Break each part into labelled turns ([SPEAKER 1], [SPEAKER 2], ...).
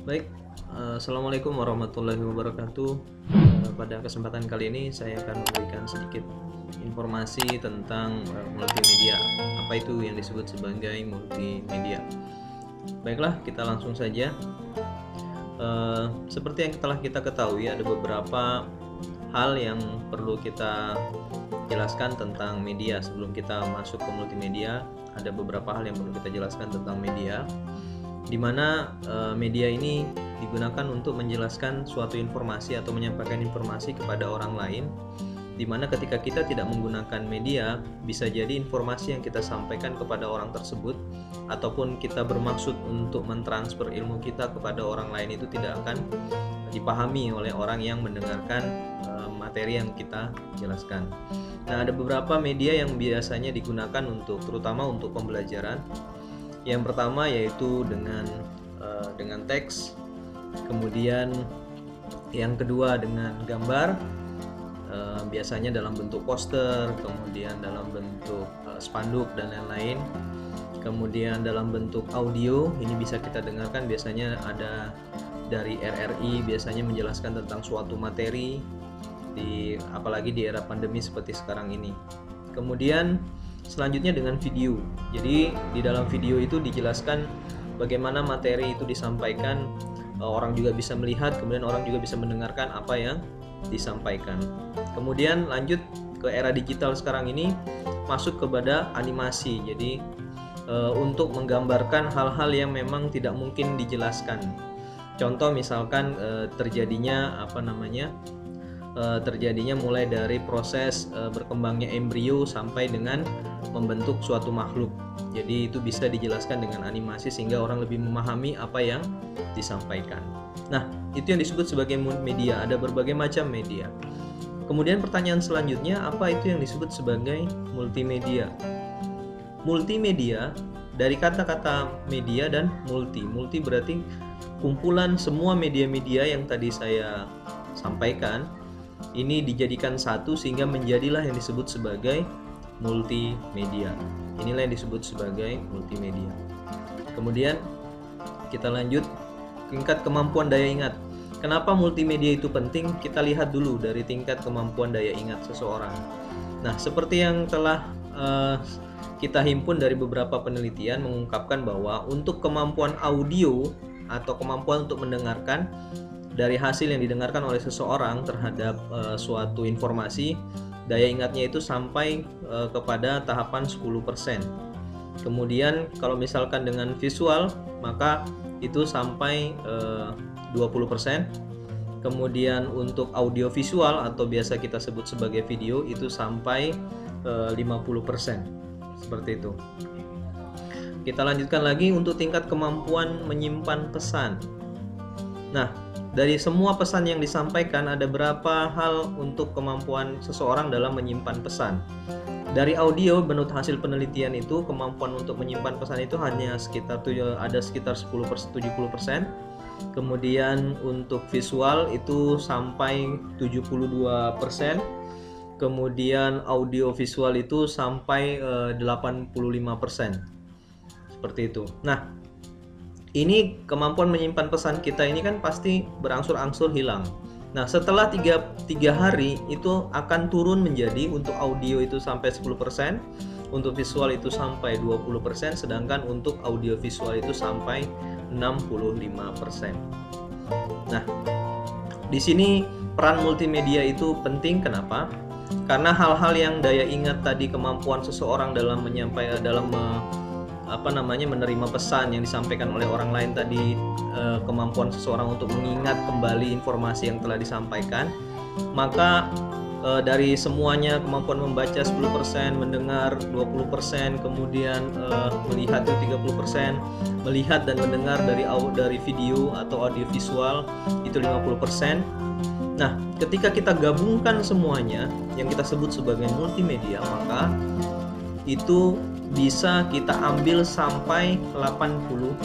[SPEAKER 1] Baik, Assalamualaikum warahmatullahi wabarakatuh. Pada kesempatan kali ini saya akan memberikan sedikit informasi tentang multimedia. Apa itu yang disebut sebagai multimedia? Baiklah, kita langsung saja. Seperti yang telah kita ketahui, ada beberapa hal yang perlu kita jelaskan tentang media. Sebelum kita masuk ke multimedia, ada beberapa hal yang perlu kita jelaskan tentang media, di mana media ini digunakan untuk menjelaskan suatu informasi atau menyampaikan informasi kepada orang lain, di mana ketika kita tidak menggunakan media, bisa jadi informasi yang kita sampaikan kepada orang tersebut ataupun kita bermaksud untuk mentransfer ilmu kita kepada orang lain itu tidak akan dipahami oleh orang yang mendengarkan materi yang kita jelaskan. Nah, ada beberapa media yang biasanya digunakan terutama untuk pembelajaran. Yang pertama yaitu dengan teks, kemudian yang kedua dengan gambar, biasanya dalam bentuk poster, kemudian dalam bentuk spanduk dan lain-lain. Kemudian dalam bentuk audio, ini bisa kita dengarkan, biasanya ada dari RRI, biasanya menjelaskan tentang suatu materi, apalagi di era pandemi seperti sekarang ini. Kemudian selanjutnya dengan video. Jadi di dalam video itu dijelaskan bagaimana materi itu disampaikan, orang juga bisa melihat, kemudian orang juga bisa mendengarkan apa yang disampaikan. Kemudian lanjut ke era digital sekarang ini, masuk kepada animasi. Jadi untuk menggambarkan hal-hal yang memang tidak mungkin dijelaskan. Contoh misalkan terjadinya mulai dari proses berkembangnya embrio sampai dengan membentuk suatu makhluk. Jadi itu bisa dijelaskan dengan animasi sehingga orang lebih memahami apa yang disampaikan. Nah, itu yang disebut sebagai media. Ada berbagai macam media. Kemudian pertanyaan selanjutnya, apa itu yang disebut sebagai multimedia? Multimedia dari kata-kata media dan multi. Multi berarti kumpulan semua media-media yang tadi saya sampaikan. Ini dijadikan satu sehingga menjadilah yang disebut sebagai multimedia. Inilah yang disebut sebagai multimedia. Kemudian kita lanjut tingkat kemampuan daya ingat. Kenapa multimedia itu penting? Kita lihat dulu dari tingkat kemampuan daya ingat seseorang. Nah, seperti yang telah kita himpun dari beberapa penelitian mengungkapkan bahwa untuk kemampuan audio atau kemampuan untuk mendengarkan, dari hasil yang didengarkan oleh seseorang terhadap suatu informasi, daya ingatnya itu sampai kepada tahapan 10%. Kemudian kalau misalkan dengan visual, maka itu sampai 20%. Kemudian untuk audio visual atau biasa kita sebut sebagai video itu sampai 50%. Seperti itu. Kita lanjutkan lagi untuk tingkat kemampuan menyimpan pesan. Nah, dari semua pesan yang disampaikan, ada berapa hal untuk kemampuan seseorang dalam menyimpan pesan. Dari audio, menurut hasil penelitian itu, kemampuan untuk menyimpan pesan itu hanya sekitar 10-70%. Kemudian untuk visual itu sampai 72%. Kemudian audio visual itu sampai 85%. Seperti itu. Nah, ini kemampuan menyimpan pesan kita ini kan pasti berangsur-angsur hilang. Nah, setelah 3 hari itu akan turun menjadi untuk audio itu sampai 10%, untuk visual itu sampai 20%, sedangkan untuk audio visual itu sampai 65%. Nah, di sini peran multimedia itu penting. Kenapa? Karena hal-hal yang daya ingat tadi, kemampuan seseorang dalam menerima pesan yang disampaikan oleh orang lain tadi, kemampuan seseorang untuk mengingat kembali informasi yang telah disampaikan, maka dari semuanya kemampuan membaca 10%, mendengar 20%, kemudian melihat itu 30%, melihat dan mendengar dari video atau audio visual itu 50%. Nah, ketika kita gabungkan semuanya yang kita sebut sebagai multimedia, maka itu bisa kita ambil sampai 80%.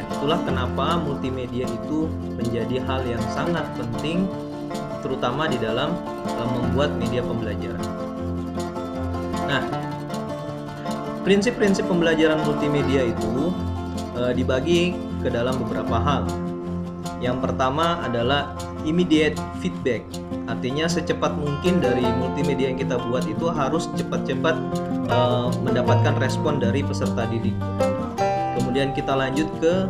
[SPEAKER 1] Itulah kenapa multimedia itu menjadi hal yang sangat penting, terutama di dalam membuat media pembelajaran. Nah, prinsip-prinsip pembelajaran multimedia itu dibagi ke dalam beberapa hal. Yang pertama adalah immediate feedback. Artinya secepat mungkin dari multimedia yang kita buat itu harus cepat-cepat mendapatkan respon dari peserta didik. Kemudian kita lanjut ke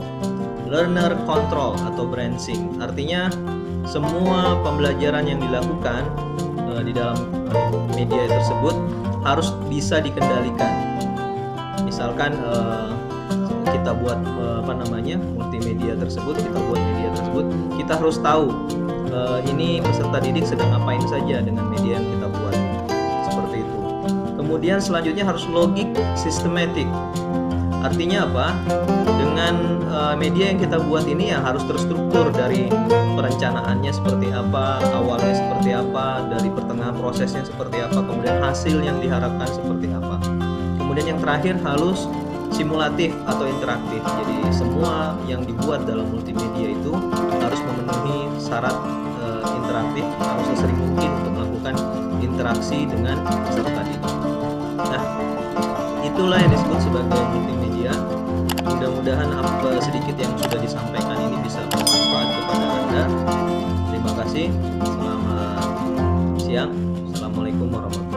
[SPEAKER 1] learner control atau branching. Artinya semua pembelajaran yang dilakukan di dalam media tersebut harus bisa dikendalikan. Misalkan kita buat multimedia tersebut, kita harus tahu ini peserta didik sedang ngapain saja dengan media yang kita buat, seperti itu. Kemudian selanjutnya harus logik systematic. Artinya apa? Dengan media yang kita buat ini ya harus terstruktur, dari perencanaannya seperti apa, awalnya seperti apa, dari pertengahan prosesnya seperti apa, kemudian hasil yang diharapkan seperti apa. Kemudian yang terakhir harus simulatif atau interaktif. Jadi semua yang dibuat dalam multimedia itu harus memenuhi syarat interaktif, harus sesering mungkin untuk melakukan interaksi dengan peserta didik. Nah, itulah yang disebut sebagai multimedia. Mudah-mudahan apa sedikit yang sudah disampaikan ini bisa bermanfaat kepada Anda. Terima kasih. Selamat siang. Assalamualaikum warahmatullahi wabarakatuh.